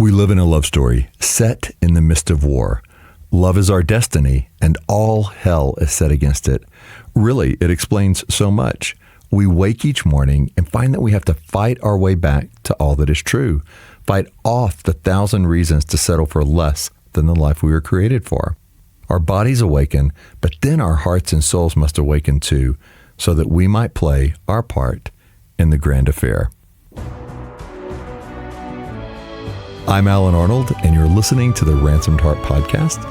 We live in a love story set in the midst of war. Love is our destiny, and all hell is set against it. Really, it explains so much. We wake each morning and find that we have to fight our way back to all that is true, fight off the 1,000 reasons to settle for less than the life we were created for. Our bodies awaken, but then our hearts and souls must awaken too, so that we might play our part in the grand affair. I'm Alan Arnold, and you're listening to the Ransomed Heart Podcast.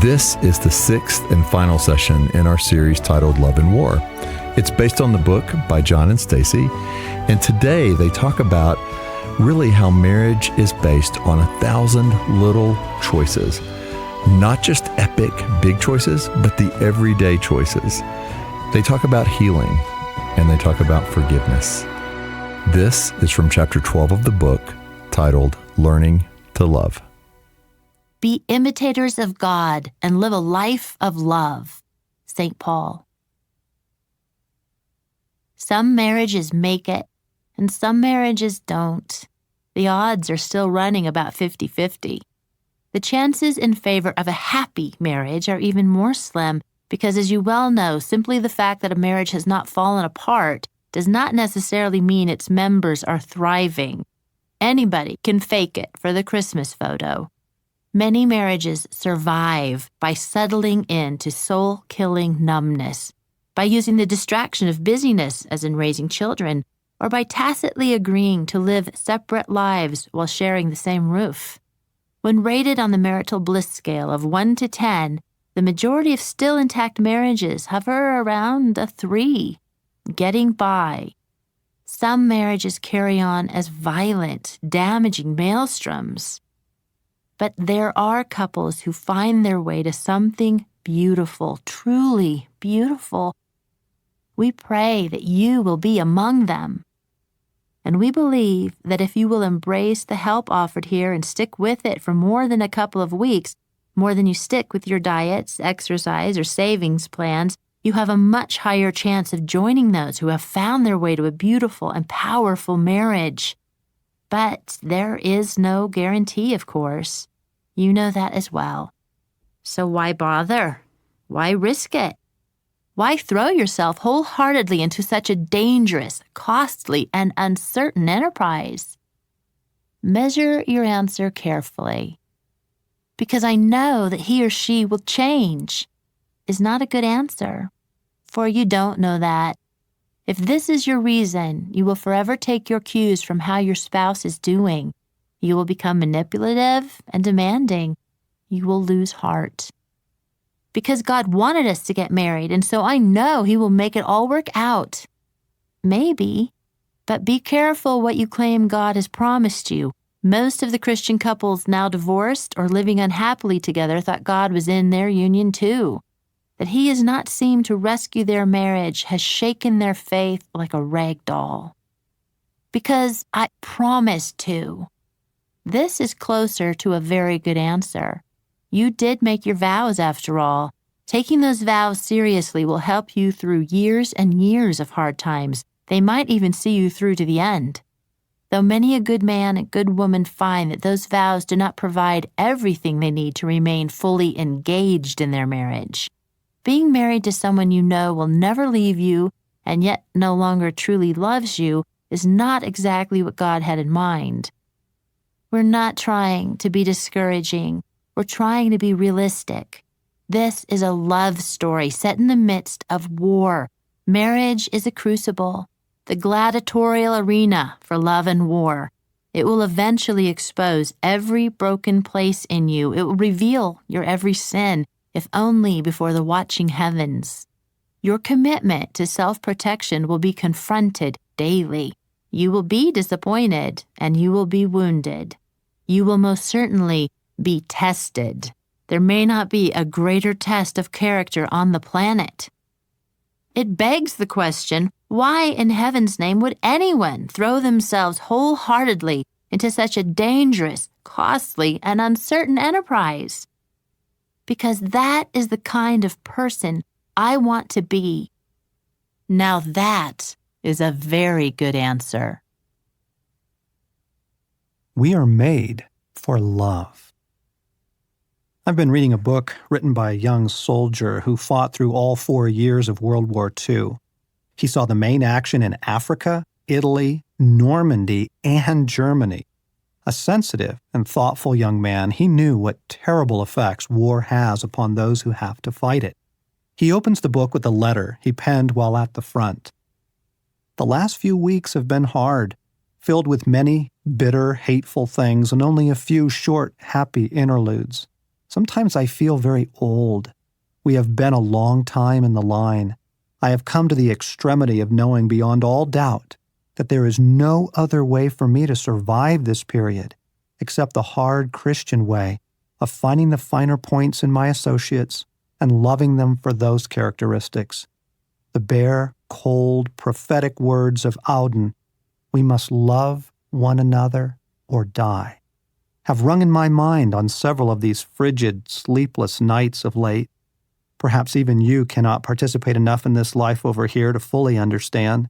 This is the 6th and final session in our series titled Love and War. It's based on the book by John and Stasi, and today they talk about really how marriage is based on 1,000 little choices. Not just epic big choices, but the everyday choices. They talk about healing, and they talk about forgiveness. This is from chapter 12 of the book, titled Learning to Love. Be imitators of God and live a life of love. St. Paul. Some marriages make it, and some marriages don't. The odds are still running about 50-50. The chances in favor of a happy marriage are even more slim because, as you well know, simply the fact that a marriage has not fallen apart does not necessarily mean its members are thriving. Anybody can fake it for the Christmas photo. Many marriages survive by settling into soul-killing numbness, by using the distraction of busyness, as in raising children, or by tacitly agreeing to live separate lives while sharing the same roof. When rated on the marital bliss scale of 1 to 10, the majority of still intact marriages hover around a 3, getting by. Some marriages carry on as violent, damaging maelstroms. But there are couples who find their way to something beautiful, truly beautiful. We pray that you will be among them. And we believe that if you will embrace the help offered here and stick with it for more than a couple of weeks, more than you stick with your diets, exercise, or savings plans, you have a much higher chance of joining those who have found their way to a beautiful and powerful marriage. But there is no guarantee, of course. You know that as well. So why bother? Why risk it? Why throw yourself wholeheartedly into such a dangerous, costly, and uncertain enterprise? Measure your answer carefully. Because I know that he or she will change is not a good answer. For you don't know that. If this is your reason, you will forever take your cues from how your spouse is doing. You will become manipulative and demanding. You will lose heart. Because God wanted us to get married, and so I know He will make it all work out. Maybe, but be careful what you claim God has promised you. Most of the Christian couples now divorced or living unhappily together thought God was in their union too. That He has not seemed to rescue their marriage has shaken their faith like a rag doll. Because I promised to. This is closer to a very good answer. You did make your vows after all. Taking those vows seriously will help you through years and years of hard times. They might even see you through to the end. Though many a good man and good woman find that those vows do not provide everything they need to remain fully engaged in their marriage. Being married to someone you know will never leave you and yet no longer truly loves you is not exactly what God had in mind. We're not trying to be discouraging. We're trying to be realistic. This is a love story set in the midst of war. Marriage is a crucible, the gladiatorial arena for love and war. It will eventually expose every broken place in you. It will reveal your every sin, if only before the watching heavens. Your commitment to self-protection will be confronted daily. You will be disappointed, and you will be wounded. You will most certainly be tested. There may not be a greater test of character on the planet. It begs the question, why in heaven's name would anyone throw themselves wholeheartedly into such a dangerous, costly, and uncertain enterprise? Because that is the kind of person I want to be. Now that is a very good answer. We are made for love. I've been reading a book written by a young soldier who fought through all 4 years of World War II. He saw the main action in Africa, Italy, Normandy, and Germany. A sensitive and thoughtful young man, he knew what terrible effects war has upon those who have to fight it. He opens the book with a letter he penned while at the front. The last few weeks have been hard, filled with many bitter, hateful things and only a few short, happy interludes. Sometimes I feel very old. We have been a long time in the line. I have come to the extremity of knowing beyond all doubt that there is no other way for me to survive this period except the hard Christian way of finding the finer points in my associates and loving them for those characteristics. The bare, cold, prophetic words of Auden, "We must love one another or die," have rung in my mind on several of these frigid, sleepless nights of late. Perhaps even you cannot participate enough in this life over here to fully understand.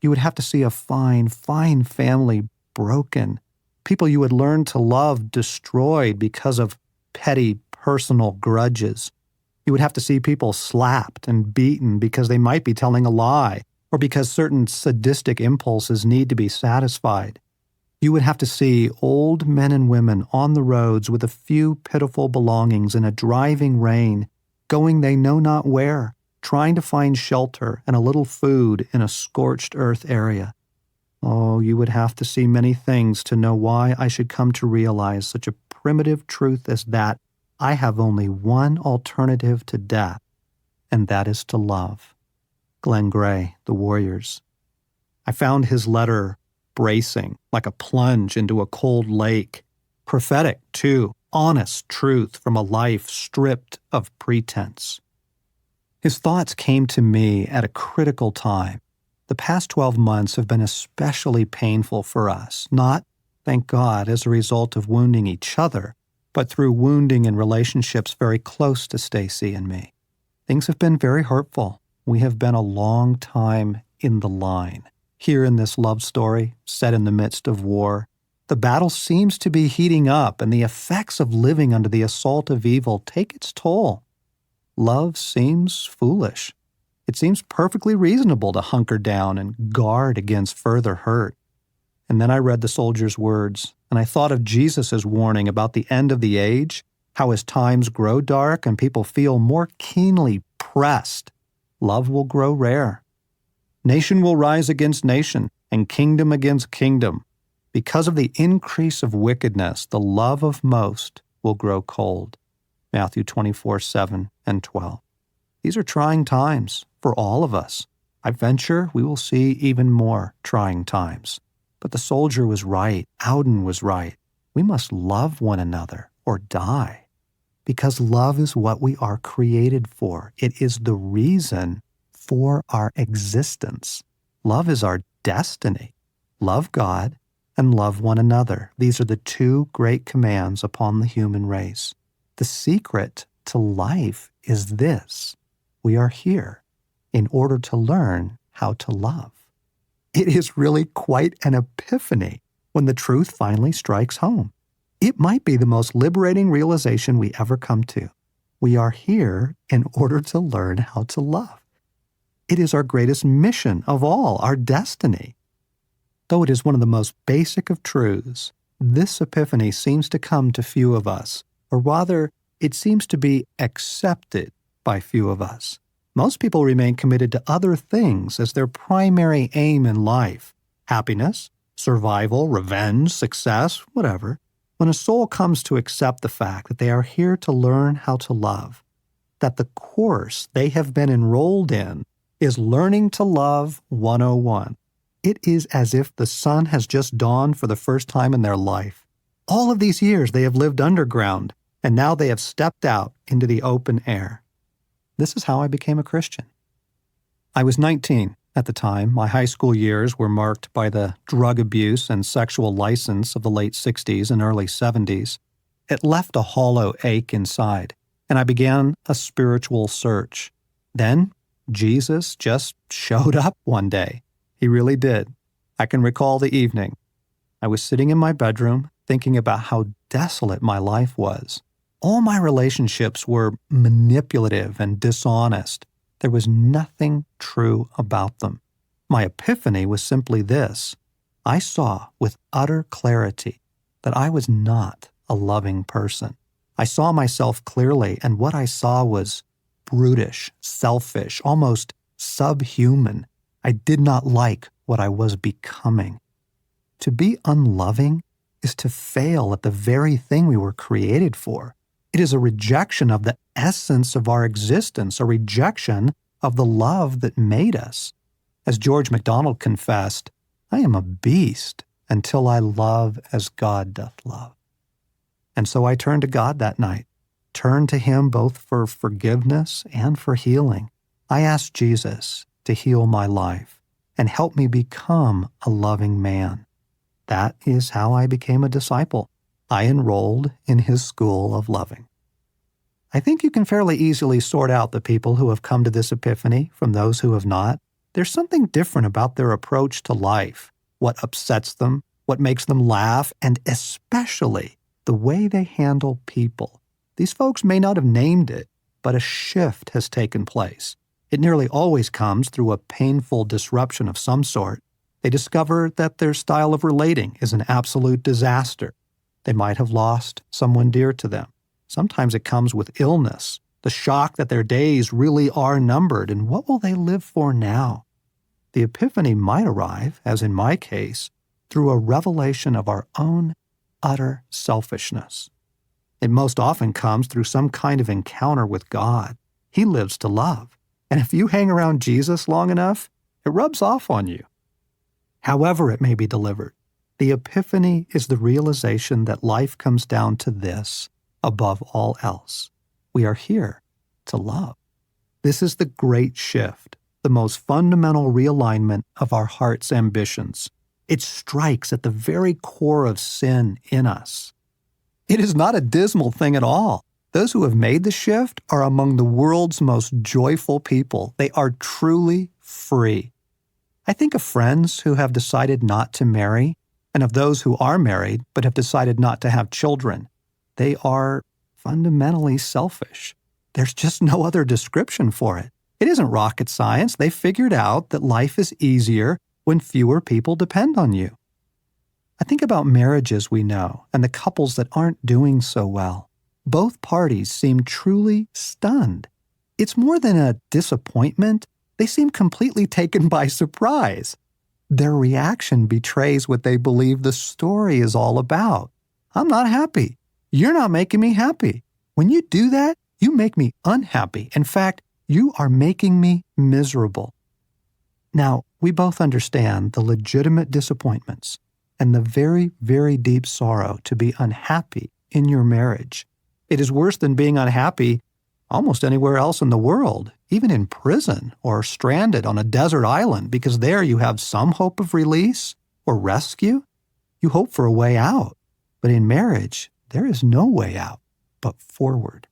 You would have to see a fine, fine family broken, people you would learn to love destroyed because of petty personal grudges. You would have to see people slapped and beaten because they might be telling a lie or because certain sadistic impulses need to be satisfied. You would have to see old men and women on the roads with a few pitiful belongings in a driving rain, going they know not where, trying to find shelter and a little food in a scorched earth area. Oh, you would have to see many things to know why I should come to realize such a primitive truth as that I have only one alternative to death, and that is to love. Glenn Gray, The Warriors. I found his letter bracing, like a plunge into a cold lake. Prophetic, too, honest truth from a life stripped of pretense. His thoughts came to me at a critical time. The past 12 months have been especially painful for us, not, thank God, as a result of wounding each other, but through wounding in relationships very close to Stasi and me. Things have been very hurtful. We have been a long time in the line. Here in this love story, set in the midst of war, the battle seems to be heating up, and the effects of living under the assault of evil take its toll. Love seems foolish. It seems perfectly reasonable to hunker down and guard against further hurt. And then I read the soldier's words, and I thought of Jesus' warning about the end of the age, how as times grow dark and people feel more keenly pressed, love will grow rare. Nation will rise against nation, and kingdom against kingdom. Because of the increase of wickedness, the love of most will grow cold. Matthew 24:7 and 12. These are trying times for all of us. I venture we will see even more trying times. But the soldier was right. Auden was right. We must love one another or die. Because love is what we are created for. It is the reason for our existence. Love is our destiny. Love God and love one another. These are the two great commands upon the human race. The secret to life is this: we are here in order to learn how to love. It is really quite an epiphany when the truth finally strikes home. It might be the most liberating realization we ever come to. We are here in order to learn how to love. It is our greatest mission of all, our destiny. Though it is one of the most basic of truths, this epiphany seems to come to few of us, or rather, it seems to be accepted by few of us. Most people remain committed to other things as their primary aim in life: happiness, survival, revenge, success, whatever. When a soul comes to accept the fact that they are here to learn how to love, that the course they have been enrolled in is Learning to Love 101, it is as if the sun has just dawned for the first time in their life. All of these years they have lived underground, and now they have stepped out into the open air. This is how I became a Christian. I was 19 at the time. My high school years were marked by the drug abuse and sexual license of the late 60s and early 70s. It left a hollow ache inside, and I began a spiritual search. Then Jesus just showed up one day. He really did. I can recall the evening. I was sitting in my bedroom, thinking about how desolate my life was. All my relationships were manipulative and dishonest. There was nothing true about them. My epiphany was simply this. I saw with utter clarity that I was not a loving person. I saw myself clearly, and what I saw was brutish, selfish, almost subhuman. I did not like what I was becoming. To be unloving is to fail at the very thing we were created for. It is a rejection of the essence of our existence, a rejection of the love that made us. As George MacDonald confessed, I am a beast until I love as God doth love. And so I turned to God that night, turned to Him both for forgiveness and for healing. I asked Jesus to heal my life and help me become a loving man. That is how I became a disciple. I enrolled in His school of loving. I think you can fairly easily sort out the people who have come to this epiphany from those who have not. There's something different about their approach to life, what upsets them, what makes them laugh, and especially the way they handle people. These folks may not have named it, but a shift has taken place. It nearly always comes through a painful disruption of some sort. They discover that their style of relating is an absolute disaster. They might have lost someone dear to them. Sometimes it comes with illness, the shock that their days really are numbered, and what will they live for now? The epiphany might arrive, as in my case, through a revelation of our own utter selfishness. It most often comes through some kind of encounter with God. He lives to love, and if you hang around Jesus long enough, it rubs off on you. However it may be delivered, the epiphany is the realization that life comes down to this above all else. We are here to love. This is the great shift, the most fundamental realignment of our heart's ambitions. It strikes at the very core of sin in us. It is not a dismal thing at all. Those who have made the shift are among the world's most joyful people. They are truly free. I think of friends who have decided not to marry, and of those who are married but have decided not to have children. They are fundamentally selfish. There's just no other description for it. It isn't rocket science. They figured out that life is easier when fewer people depend on you. I think about marriages we know and the couples that aren't doing so well. Both parties seem truly stunned. It's more than a disappointment. They seem completely taken by surprise. Their reaction betrays what they believe the story is all about. I'm not happy. You're not making me happy. When you do that, you make me unhappy. In fact, you are making me miserable. Now, we both understand the legitimate disappointments and the very, very deep sorrow to be unhappy in your marriage. It is worse than being unhappy almost anywhere else in the world, even in prison or stranded on a desert island, because there you have some hope of release or rescue. You hope for a way out. But in marriage, there is no way out but forward.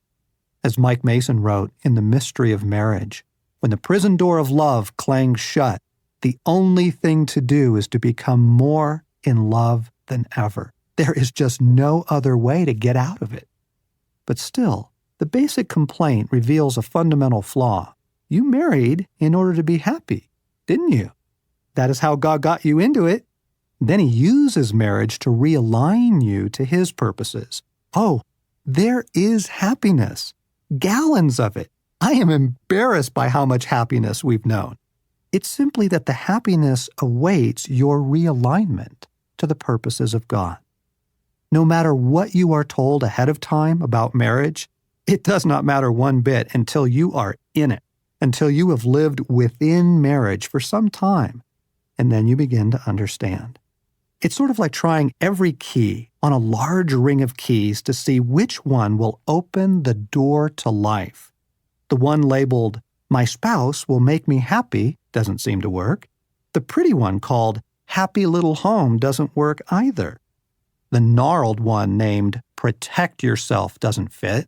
As Mike Mason wrote in The Mystery of Marriage, when the prison door of love clangs shut, the only thing to do is to become more in love than ever. There is just no other way to get out of it. But still, the basic complaint reveals a fundamental flaw. You married in order to be happy, didn't you? That is how God got you into it. Then He uses marriage to realign you to His purposes. Oh, there is happiness. Gallons of it. I am embarrassed by how much happiness we've known. It's simply that the happiness awaits your realignment to the purposes of God. No matter what you are told ahead of time about marriage, it does not matter one bit until you are in it, until you have lived within marriage for some time, and then you begin to understand. It's sort of like trying every key on a large ring of keys to see which one will open the door to life. The one labeled, "My spouse will make me happy," doesn't seem to work. The pretty one called, "Happy Little Home," doesn't work either. The gnarled one named, "Protect Yourself," doesn't fit.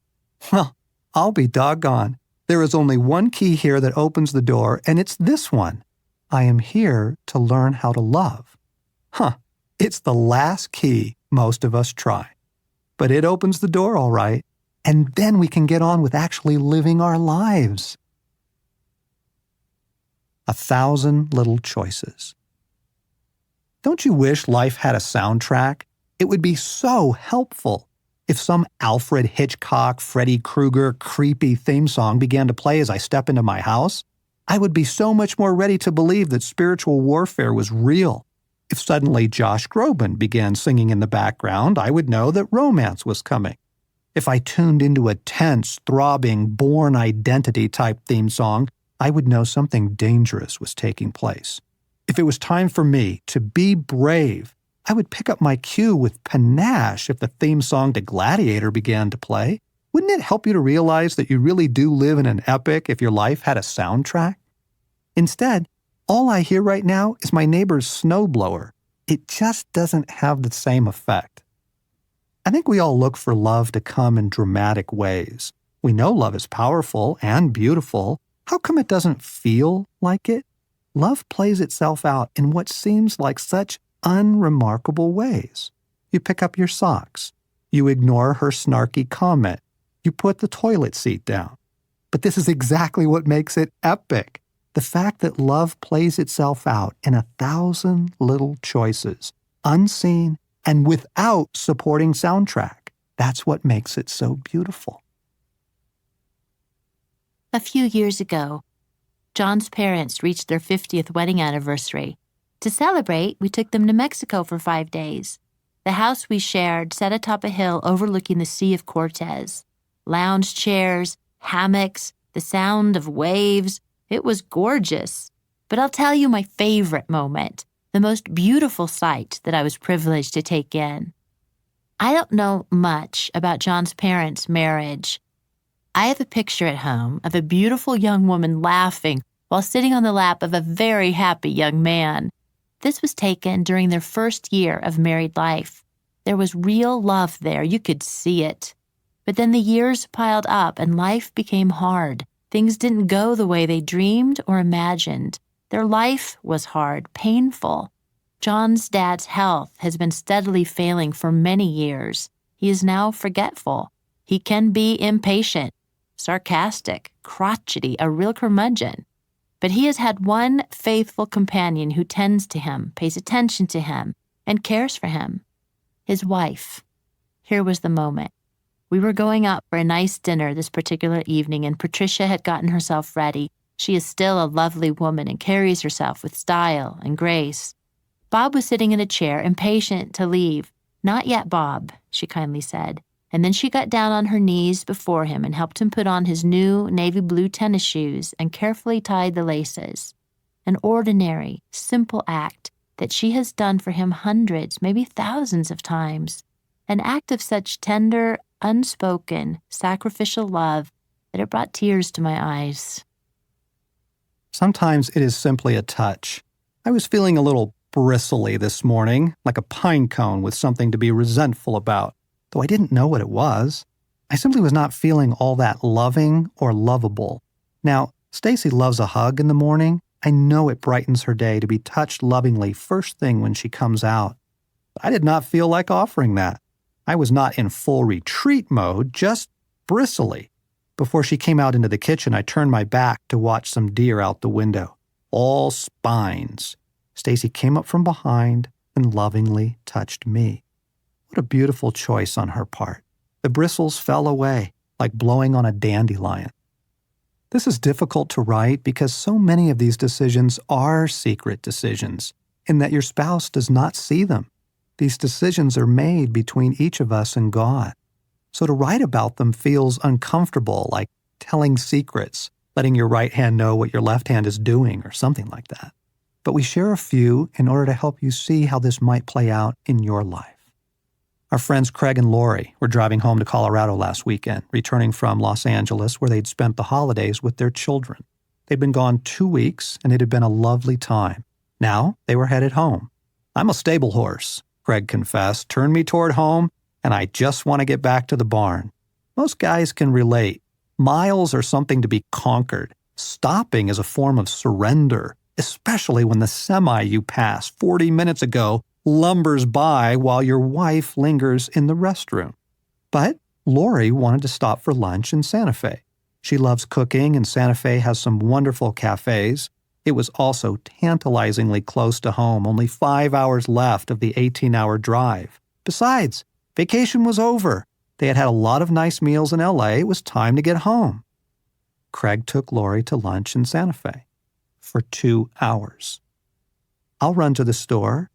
Well, I'll be doggone. There is only one key here that opens the door, and it's this one. I am here to learn how to love. It's the last key Most of us try. But it opens the door all right, and then we can get on with actually living our lives. 1,000 little choices. Don't you wish life had a soundtrack? It would be so helpful if some Alfred Hitchcock, Freddy Krueger, creepy theme song began to play as I step into my house. I would be so much more ready to believe that spiritual warfare was real. If suddenly Josh Groban began singing in the background, I would know that romance was coming. If I tuned into a tense, throbbing, Born Identity type theme song, I would know something dangerous was taking place. If it was time for me to be brave, I would pick up my cue with panache if the theme song to Gladiator began to play. Wouldn't it help you to realize that you really do live in an epic if your life had a soundtrack? Instead, all I hear right now is my neighbor's snowblower. It just doesn't have the same effect. I think we all look for love to come in dramatic ways. We know love is powerful and beautiful. How come it doesn't feel like it? Love plays itself out in what seems like such unremarkable ways. You pick up your socks. You ignore her snarky comment. You put the toilet seat down. But this is exactly what makes it epic. The fact that love plays itself out in 1,000 little choices, unseen and without supporting soundtrack. That's what makes it so beautiful. A few years ago, John's parents reached their 50th wedding anniversary. To celebrate, we took them to Mexico for 5 days. The house we shared sat atop a hill overlooking the Sea of Cortez. Lounge chairs, hammocks, the sound of waves. It was gorgeous. But I'll tell you my favorite moment, the most beautiful sight that I was privileged to take in. I don't know much about John's parents' marriage. I have a picture at home of a beautiful young woman laughing while sitting on the lap of a very happy young man. This was taken during their first year of married life. There was real love there. You could see it. But then the years piled up and life became hard. Things didn't go the way they dreamed or imagined. Their life was hard, painful. John's dad's health has been steadily failing for many years. He is now forgetful. He can be impatient, sarcastic, crotchety, a real curmudgeon. But he has had one faithful companion who tends to him, pays attention to him, and cares for him. His wife. Here was the moment. We were going out for a nice dinner this particular evening, and Patricia had gotten herself ready. She is still a lovely woman and carries herself with style and grace. Bob was sitting in a chair, impatient to leave. "Not yet, Bob," she kindly said. And then she got down on her knees before him and helped him put on his new navy blue tennis shoes and carefully tied the laces. An ordinary, simple act that she has done for him hundreds, maybe thousands of times. An act of such tender, unspoken, sacrificial love that it brought tears to my eyes. Sometimes it is simply a touch. I was feeling a little bristly this morning, like a pine cone with something to be resentful about, though I didn't know what it was. I simply was not feeling all that loving or lovable. Now, Stacy loves a hug in the morning. I know it brightens her day to be touched lovingly first thing when she comes out. But I did not feel like offering that. I was not in full retreat mode, just bristly. Before she came out into the kitchen, I turned my back to watch some deer out the window. All spines. Stacy came up from behind and lovingly touched me. What a beautiful choice on her part. The bristles fell away, like blowing on a dandelion. This is difficult to write because so many of these decisions are secret decisions, in that your spouse does not see them. These decisions are made between each of us and God. So to write about them feels uncomfortable, like telling secrets, letting your right hand know what your left hand is doing, or something like that. But we share a few in order to help you see how this might play out in your life. Our friends Craig and Lori were driving home to Colorado last weekend, returning from Los Angeles where they'd spent the holidays with their children. They'd been gone 2 weeks, and it had been a lovely time. Now they were headed home. "I'm a stable horse," Craig confessed. "Turn me toward home, and I just want to get back to the barn." Most guys can relate. Miles are something to be conquered. Stopping is a form of surrender, especially when the semi you passed 40 minutes ago lumbers by while your wife lingers in the restroom. But Lori wanted to stop for lunch in Santa Fe. She loves cooking, and Santa Fe has some wonderful cafes. It was also tantalizingly close to home, only 5 hours left of the 18-hour drive. Besides, vacation was over. They had had a lot of nice meals in LA. It was time to get home. Craig took Lori to lunch in Santa Fe for 2 hours. I'll run to the store.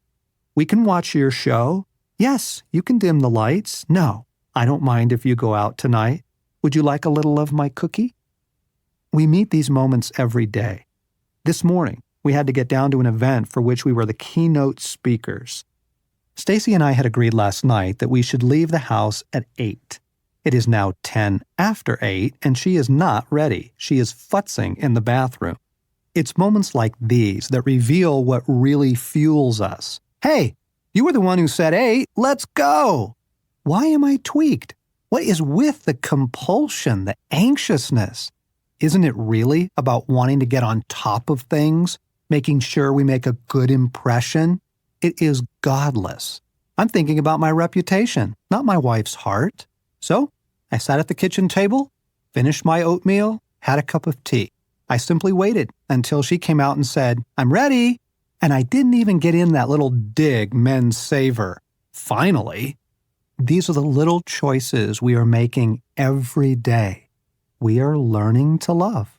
We can watch your show. Yes, you can dim the lights. No, I don't mind if you go out tonight. Would you like a little of my cookie? We meet these moments every day. This morning, we had to get down to an event for which we were the keynote speakers. Stasi and I had agreed last night that we should leave the house at 8. It is now 10 after 8, and she is not ready. She is futzing in the bathroom. It's moments like these that reveal what really fuels us. Hey, you were the one who said 8. Let's go. Why am I tweaked? What is with the compulsion, the anxiousness? Isn't it really about wanting to get on top of things, making sure we make a good impression? It is godless. I'm thinking about my reputation, not my wife's heart. So I sat at the kitchen table, finished my oatmeal, had a cup of tea. I simply waited until she came out and said, "I'm ready." And I didn't even get in that little dig men savor. Finally. These are the little choices we are making every day. We are learning to love.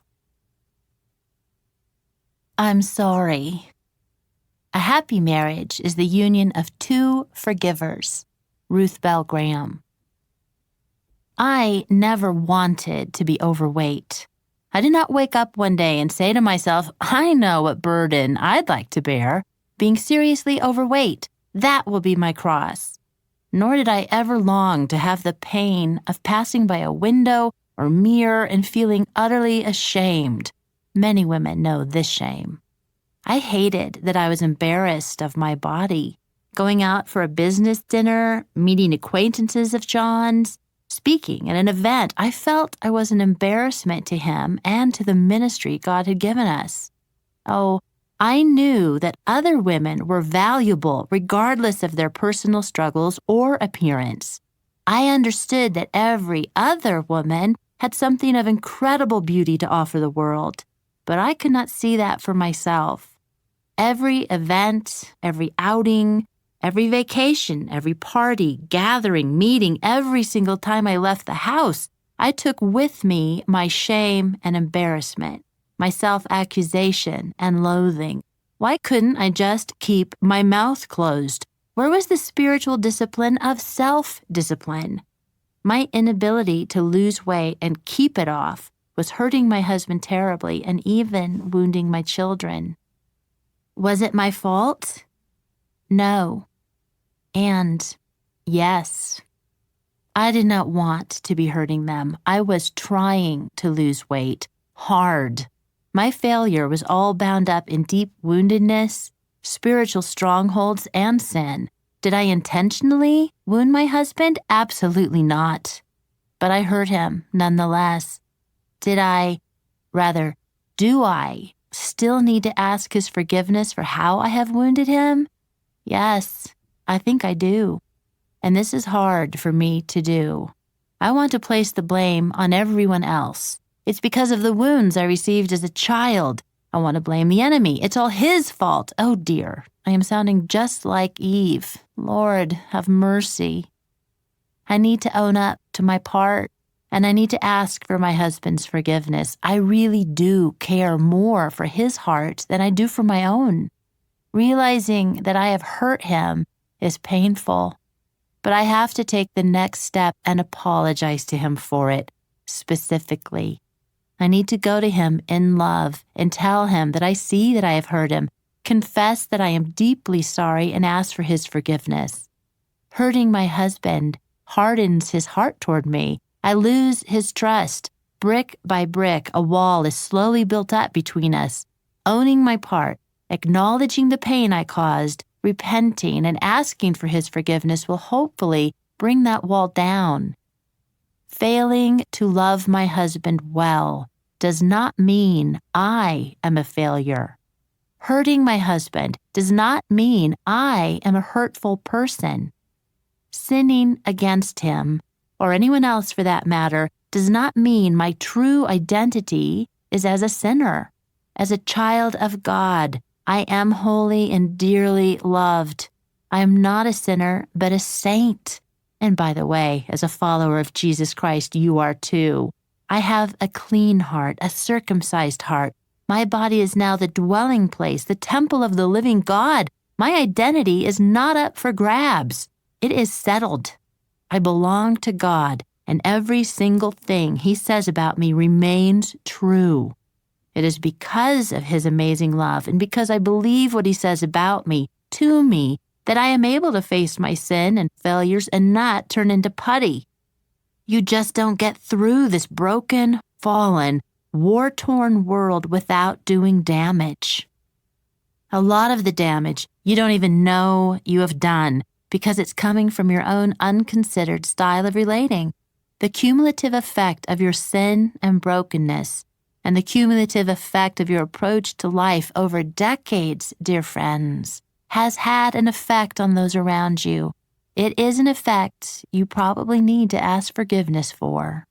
I'm sorry. A happy marriage is the union of two forgivers. Ruth Bell Graham. I never wanted to be overweight. I did not wake up one day and say to myself, I know what burden I'd like to bear, being seriously overweight. That will be my cross. Nor did I ever long to have the pain of passing by a window or mirror and feeling utterly ashamed. Many women know this shame. I hated that I was embarrassed of my body. Going out for a business dinner, meeting acquaintances of John's, speaking at an event, I felt I was an embarrassment to him and to the ministry God had given us. Oh, I knew that other women were valuable regardless of their personal struggles or appearance. I understood that every other woman had something of incredible beauty to offer the world, but I could not see that for myself. Every event, every outing, every vacation, every party, gathering, meeting, every single time I left the house, I took with me my shame and embarrassment, my self-accusation and loathing. Why couldn't I just keep my mouth closed? Where was the spiritual discipline of self-discipline? My inability to lose weight and keep it off was hurting my husband terribly and even wounding my children. Was it my fault? No. And yes. I did not want to be hurting them. I was trying to lose weight, hard. My failure was all bound up in deep woundedness, spiritual strongholds, and sin. Did I intentionally wound my husband? Absolutely not. But I hurt him nonetheless. Do I still need to ask his forgiveness for how I have wounded him? Yes, I think I do. And this is hard for me to do. I want to place the blame on everyone else. It's because of the wounds I received as a child. I want to blame the enemy. It's all his fault. Oh dear, I am sounding just like Eve. Lord, have mercy. I need to own up to my part, and I need to ask for my husband's forgiveness. I really do care more for his heart than I do for my own. Realizing that I have hurt him is painful, but I have to take the next step and apologize to him for it, specifically. I need to go to him in love and tell him that I see that I have hurt him, confess that I am deeply sorry, and ask for his forgiveness. Hurting my husband hardens his heart toward me. I lose his trust. Brick by brick, a wall is slowly built up between us. Owning my part, acknowledging the pain I caused, repenting, and asking for his forgiveness will hopefully bring that wall down. Failing to love my husband well does not mean I am a failure. Hurting my husband does not mean I am a hurtful person. Sinning against him, or anyone else for that matter, does not mean my true identity is as a sinner. As a child of God, I am holy and dearly loved. I am not a sinner, but a saint. And by the way, as a follower of Jesus Christ, you are too. I have a clean heart, a circumcised heart. My body is now the dwelling place, the temple of the living God. My identity is not up for grabs. It is settled. I belong to God, and every single thing He says about me remains true. It is because of His amazing love and because I believe what He says about me, to me, that I am able to face my sin and failures and not turn into putty. You just don't get through this broken, fallen, war-torn world without doing damage. A lot of the damage you don't even know you have done because it's coming from your own unconsidered style of relating. The cumulative effect of your sin and brokenness and the cumulative effect of your approach to life over decades, dear friends, has had an effect on those around you. It is an effect you probably need to ask forgiveness for.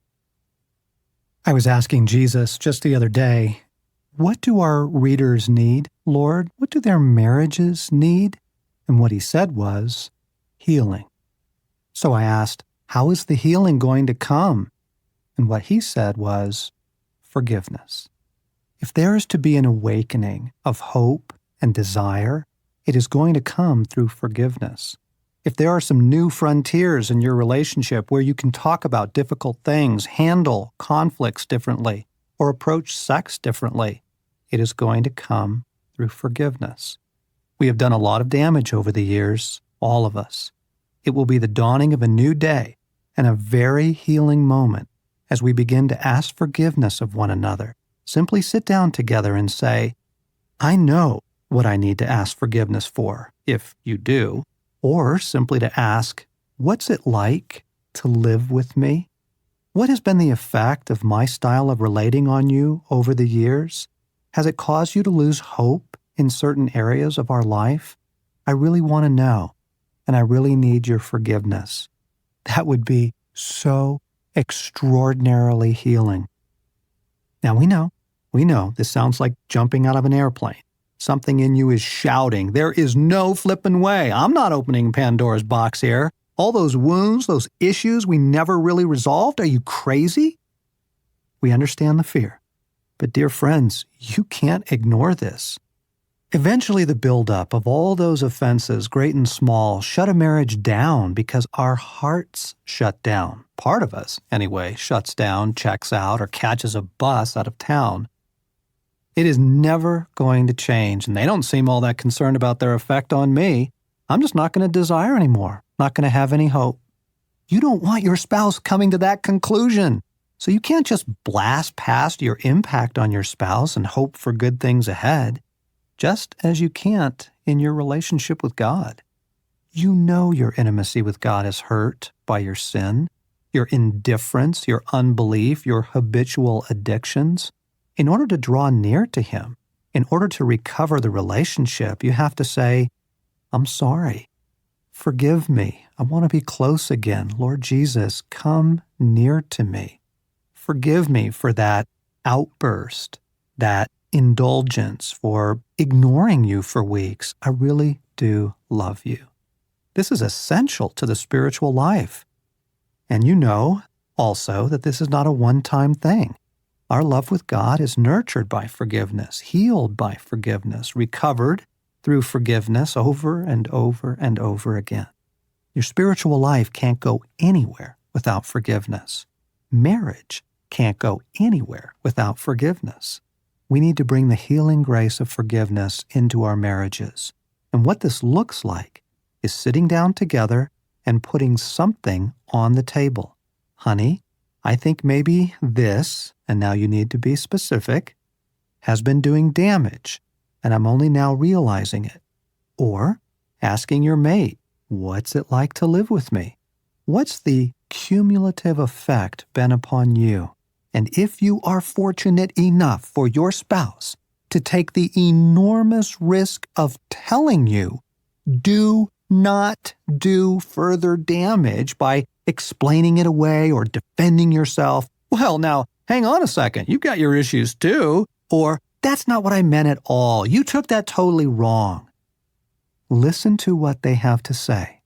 I was asking Jesus just the other day, what do our readers need, Lord? What do their marriages need? And what He said was, healing. So I asked, how is the healing going to come? And what He said was, forgiveness. If there is to be an awakening of hope and desire, it is going to come through forgiveness. If there are some new frontiers in your relationship where you can talk about difficult things, handle conflicts differently, or approach sex differently, it is going to come through forgiveness. We have done a lot of damage over the years, all of us. It will be the dawning of a new day and a very healing moment as we begin to ask forgiveness of one another. Simply sit down together and say, I know what I need to ask forgiveness for, if you do, or simply to ask, what's it like to live with me? What has been the effect of my style of relating on you over the years? Has it caused you to lose hope in certain areas of our life? I really want to know, and I really need your forgiveness. That would be so extraordinarily healing. Now we know, this sounds like jumping out of an airplane. Something in you is shouting, there is no flippin' way. I'm not opening Pandora's box here. All those wounds, those issues we never really resolved, are you crazy? We understand the fear. But dear friends, you can't ignore this. Eventually the buildup of all those offenses, great and small, shut a marriage down because our hearts shut down. Part of us, anyway, shuts down, checks out, or catches a bus out of town. It is never going to change, and they don't seem all that concerned about their effect on me. I'm just not going to desire anymore, not going to have any hope. You don't want your spouse coming to that conclusion. So you can't just blast past your impact on your spouse and hope for good things ahead, just as you can't in your relationship with God. You know your intimacy with God is hurt by your sin, your indifference, your unbelief, your habitual addictions. In order to draw near to Him, in order to recover the relationship, you have to say, I'm sorry. Forgive me. I want to be close again. Lord Jesus, come near to me. Forgive me for that outburst, that indulgence, for ignoring you for weeks. I really do love you. This is essential to the spiritual life. And you know also that this is not a one-time thing. Our love with God is nurtured by forgiveness, healed by forgiveness, recovered through forgiveness over and over and over again. Your spiritual life can't go anywhere without forgiveness. Marriage can't go anywhere without forgiveness. We need to bring the healing grace of forgiveness into our marriages. And what this looks like is sitting down together and putting something on the table. Honey, I think maybe this, and now you need to be specific, has been doing damage, and I'm only now realizing it. Or asking your mate, what's it like to live with me? What's the cumulative effect been upon you? And if you are fortunate enough for your spouse to take the enormous risk of telling you, do not do further damage by explaining it away or defending yourself. Well, now, hang on a second. You've got your issues too. Or, that's not what I meant at all. You took that totally wrong. Listen to what they have to say.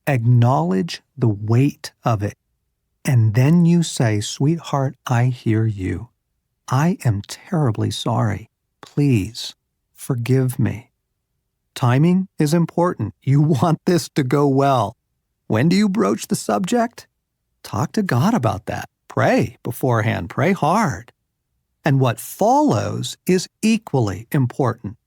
Acknowledge the weight of it. And then you say, sweetheart, I hear you. I am terribly sorry. Please forgive me. Timing is important. You want this to go well. When do you broach the subject? Talk to God about that. Pray beforehand. Pray hard. And what follows is equally important.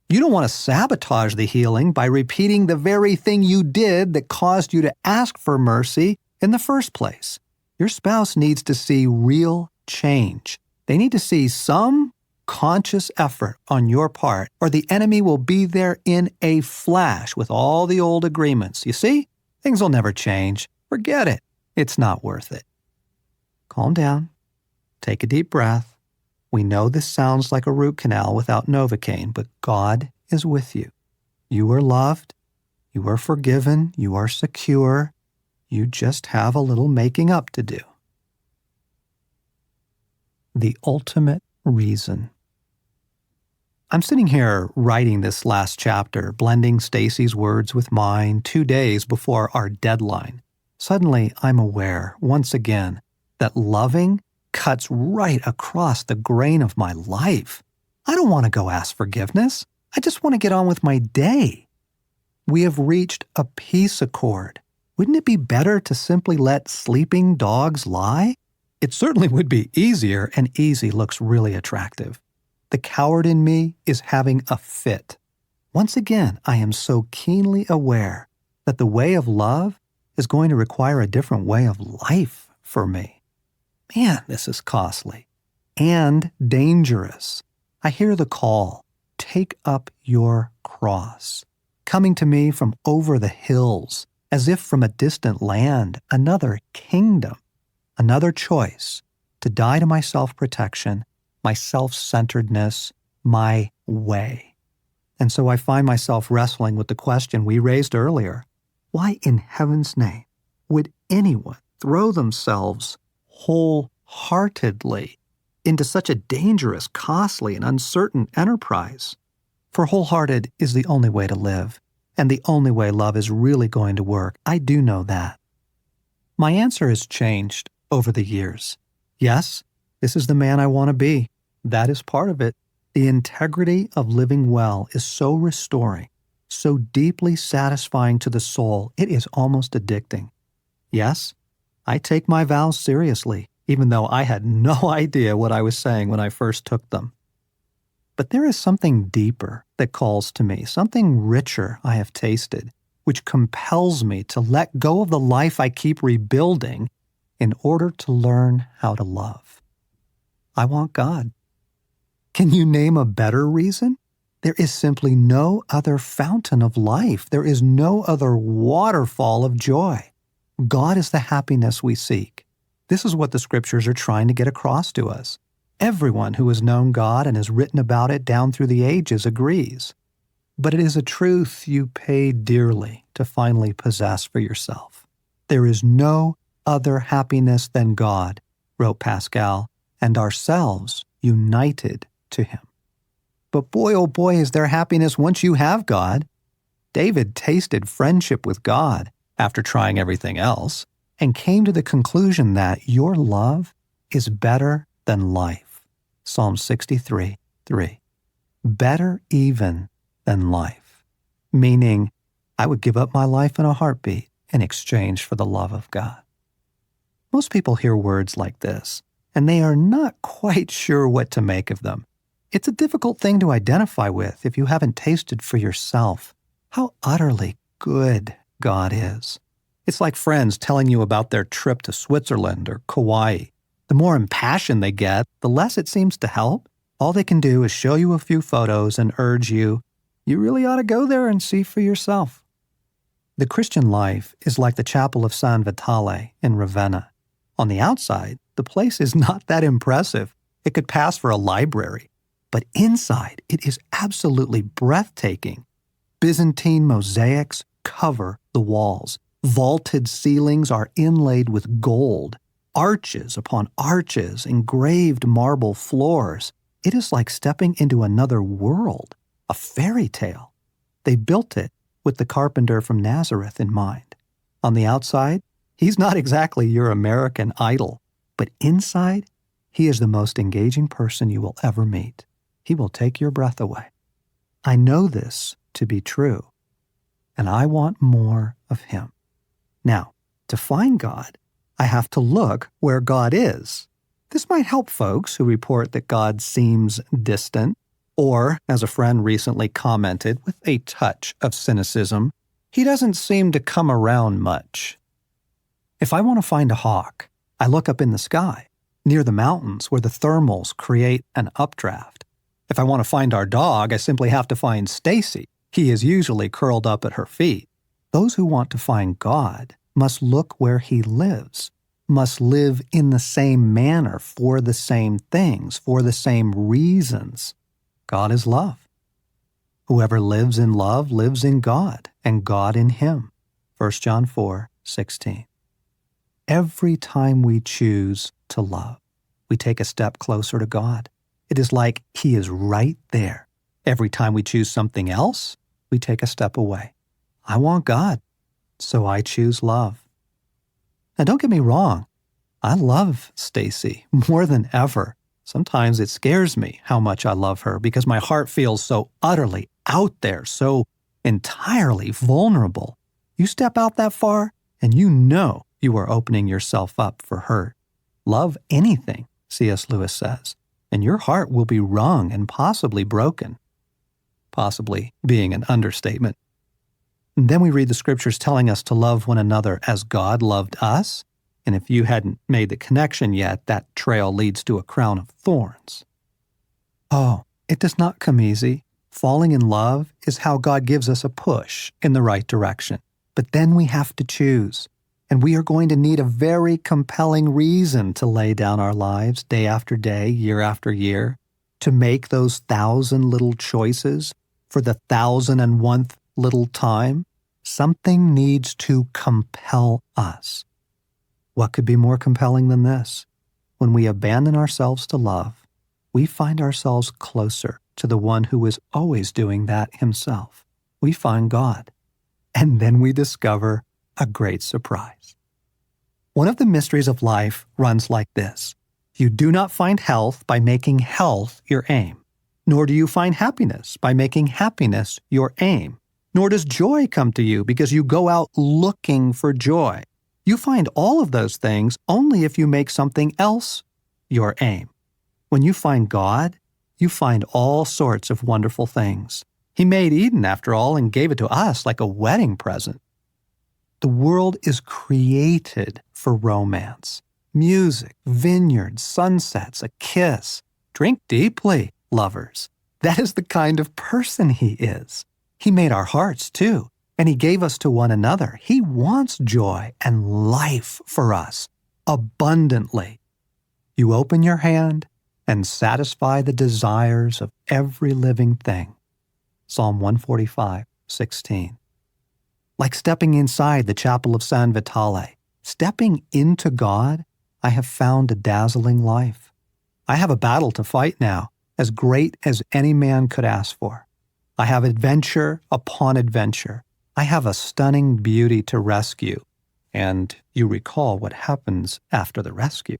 You don't want to sabotage the healing by repeating the very thing you did that caused you to ask for mercy in the first place. Your spouse needs to see real change. They need to see some conscious effort on your part, or the enemy will be there in a flash with all the old agreements. You see? Things will never change. Forget it. It's not worth it. Calm down. Take a deep breath. We know this sounds like a root canal without Novocaine, but God is with you. You are loved. You are forgiven. You are secure. You just have a little making up to do. The ultimate reason. I'm sitting here writing this last chapter, blending Stacy's words with mine 2 days before our deadline. Suddenly, I'm aware, once again, that loving cuts right across the grain of my life. I don't want to go ask forgiveness. I just want to get on with my day. We have reached a peace accord. Wouldn't it be better to simply let sleeping dogs lie? It certainly would be easier, and easy looks really attractive. The coward in me is having a fit. Once again, I am so keenly aware that the way of love is going to require a different way of life for me. Man, this is costly and dangerous. I hear the call, take up your cross, coming to me from over the hills, as if from a distant land, another kingdom, another choice to die to my self-protection, my self-centeredness, my way. And so I find myself wrestling with the question we raised earlier. Why in heaven's name would anyone throw themselves wholeheartedly into such a dangerous, costly, and uncertain enterprise? For wholehearted is the only way to live, and the only way love is really going to work. I do know that. My answer has changed over the years. Yes, this is the man I want to be. That is part of it. The integrity of living well is so restoring, so deeply satisfying to the soul, it is almost addicting. Yes, I take my vows seriously, even though I had no idea what I was saying when I first took them. But there is something deeper that calls to me, something richer I have tasted, which compels me to let go of the life I keep rebuilding in order to learn how to love. I want God. Can you name a better reason? There is simply no other fountain of life. There is no other waterfall of joy. God is the happiness we seek. This is what the scriptures are trying to get across to us. Everyone who has known God and has written about it down through the ages agrees. But it is a truth you pay dearly to finally possess for yourself. There is no other happiness than God, wrote Pascal, and ourselves united to him. But boy, oh boy, is there happiness once you have God. David tasted friendship with God after trying everything else and came to the conclusion that your love is better than life. Psalm 63:3. Better even than life. Meaning, I would give up my life in a heartbeat in exchange for the love of God. Most people hear words like this, and they are not quite sure what to make of them. It's a difficult thing to identify with if you haven't tasted for yourself how utterly good God is. It's like friends telling you about their trip to Switzerland or Kauai. The more impassioned they get, the less it seems to help. All they can do is show you a few photos and urge you, you really ought to go there and see for yourself. The Christian life is like the Chapel of San Vitale in Ravenna. On the outside, the place is not that impressive. It could pass for a library. but inside it is absolutely breathtaking. Byzantine mosaics cover the walls. Vaulted ceilings are inlaid with gold. Arches upon arches, engraved marble floors. It is like stepping into another world, a fairy tale. They built it with the carpenter from Nazareth in mind. On the outside, he's not exactly your American Idol, but inside, he is the most engaging person you will ever meet. He will take your breath away. I know this to be true, and I want more of him. Now, to find God, I have to look where God is. This might help folks who report that God seems distant, or, as a friend recently commented with a touch of cynicism, he doesn't seem to come around much. If I want to find a hawk, I look up in the sky, near the mountains where the thermals create an updraft. If I want to find our dog, I simply have to find Stasi. He is usually curled up at her feet. Those who want to find God must look where he lives, must live in the same manner, for the same things, for the same reasons. God is love. Whoever lives in love lives in God, and God in him. 1 John 4:16. Every time we choose to love, we take a step closer to God. It is like he is right there. Every time we choose something else, we take a step away. I want God, so I choose love. Now don't get me wrong, I love Stasi more than ever. Sometimes it scares me how much I love her because my heart feels so utterly out there, so entirely vulnerable. You step out that far and you know you are opening yourself up for hurt. Love anything, C.S. Lewis says, and your heart will be wrung and possibly broken. Possibly being an understatement. And then we read the scriptures telling us to love one another as God loved us. And if you hadn't made the connection yet, that trail leads to a crown of thorns. Oh, it does not come easy. Falling in love is how God gives us a push in the right direction. But then we have to choose. And we are going to need a very compelling reason to lay down our lives day after day, year after year, to make those 1,000 little choices for the 1,001th little time. Something needs to compel us. What could be more compelling than this? When we abandon ourselves to love, we find ourselves closer to the one who is always doing that himself. We find God. And then we discover a great surprise. One of the mysteries of life runs like this. You do not find health by making health your aim, nor do you find happiness by making happiness your aim, nor does joy come to you because you go out looking for joy. You find all of those things only if you make something else your aim. When you find God, you find all sorts of wonderful things. He made Eden, after all, and gave it to us like a wedding present. The world is created for romance. Music, vineyards, sunsets, a kiss. Drink deeply, lovers. That is the kind of person he is. He made our hearts, too, and he gave us to one another. He wants joy and life for us, abundantly. You open your hand and satisfy the desires of every living thing. Psalm 145:16. Like stepping inside the chapel of San Vitale, stepping into God, I have found a dazzling life. I have a battle to fight now, as great as any man could ask for. I have adventure upon adventure. I have a stunning beauty to rescue. And you recall what happens after the rescue.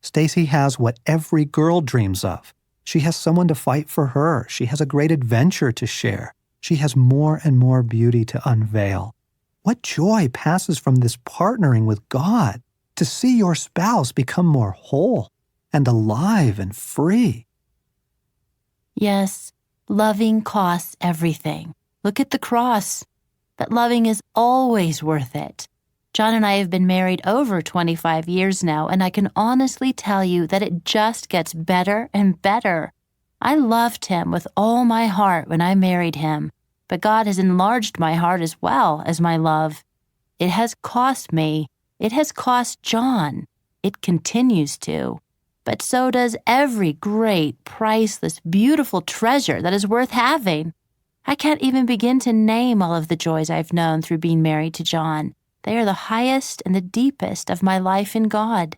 Stasi has what every girl dreams of. She has someone to fight for her. She has a great adventure to share. She has more and more beauty to unveil. What joy passes from this partnering with God to see your spouse become more whole and alive and free. Yes, loving costs everything. Look at the cross. But loving is always worth it. John and I have been married over 25 years now, and I can honestly tell you that it just gets better and better. I loved him with all my heart when I married him, but God has enlarged my heart as well as my love. It has cost me. It has cost John. It continues to. but so does every great, priceless, beautiful treasure that is worth having. I can't even begin to name all of the joys I've known through being married to John. They are the highest and the deepest of my life in God.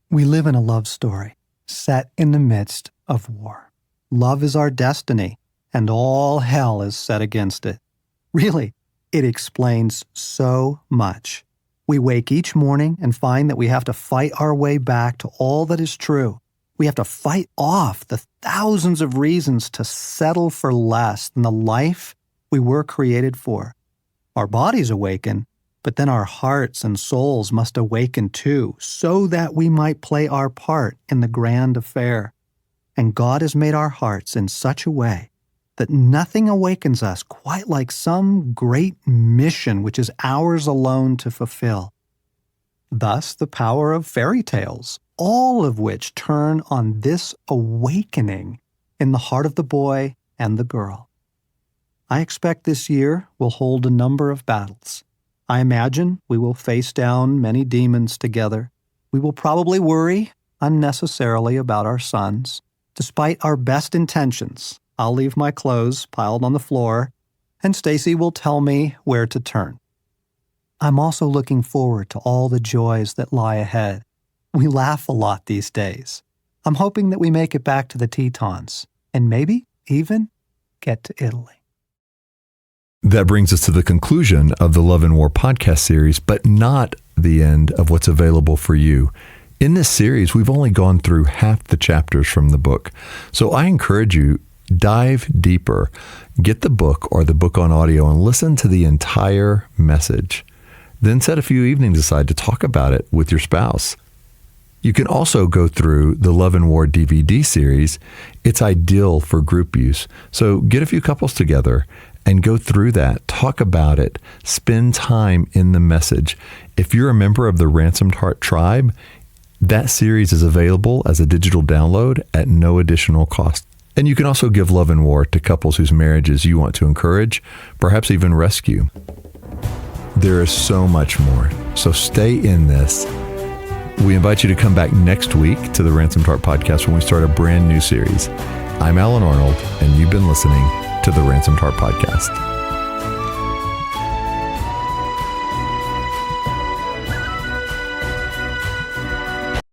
We live in a love story set in the midst of war. Love is our destiny, and all hell is set against it. Really, it explains so much. We wake each morning and find that we have to fight our way back to all that is true. We have to fight off the thousands of reasons to settle for less than the life we were created for. Our bodies awaken, but then our hearts and souls must awaken too, so that we might play our part in the grand affair. And God has made our hearts in such a way that nothing awakens us quite like some great mission which is ours alone to fulfill. Thus, the power of fairy tales, all of which turn on this awakening in the heart of the boy and the girl. I expect this year will hold a number of battles. I imagine we will face down many demons together. We will probably worry unnecessarily about our sons. Despite our best intentions, I'll leave my clothes piled on the floor, and Stasi will tell me where to turn. I'm also looking forward to all the joys that lie ahead. We laugh a lot these days. I'm hoping that we make it back to the Tetons, and maybe even get to Italy. That brings us to the conclusion of the Love and War podcast series, but not the end of what's available for you. In this series, we've only gone through half the chapters from the book. So I encourage you, dive deeper. Get the book or the book on audio and listen to the entire message. Then set a few evenings aside to talk about it with your spouse. You can also go through the Love and War DVD series. It's ideal for group use. So get a few couples together and go through that, talk about it, spend time in the message. If you're a member of the Ransomed Heart Tribe, that series is available as a digital download at no additional cost. And you can also give Love and War to couples whose marriages you want to encourage, perhaps even rescue. There is so much more, so stay in this. We invite you to come back next week to the Ransomed Heart Podcast when we start a brand new series. I'm Alan Arnold, and you've been listening to the Ransomed Heart Podcast.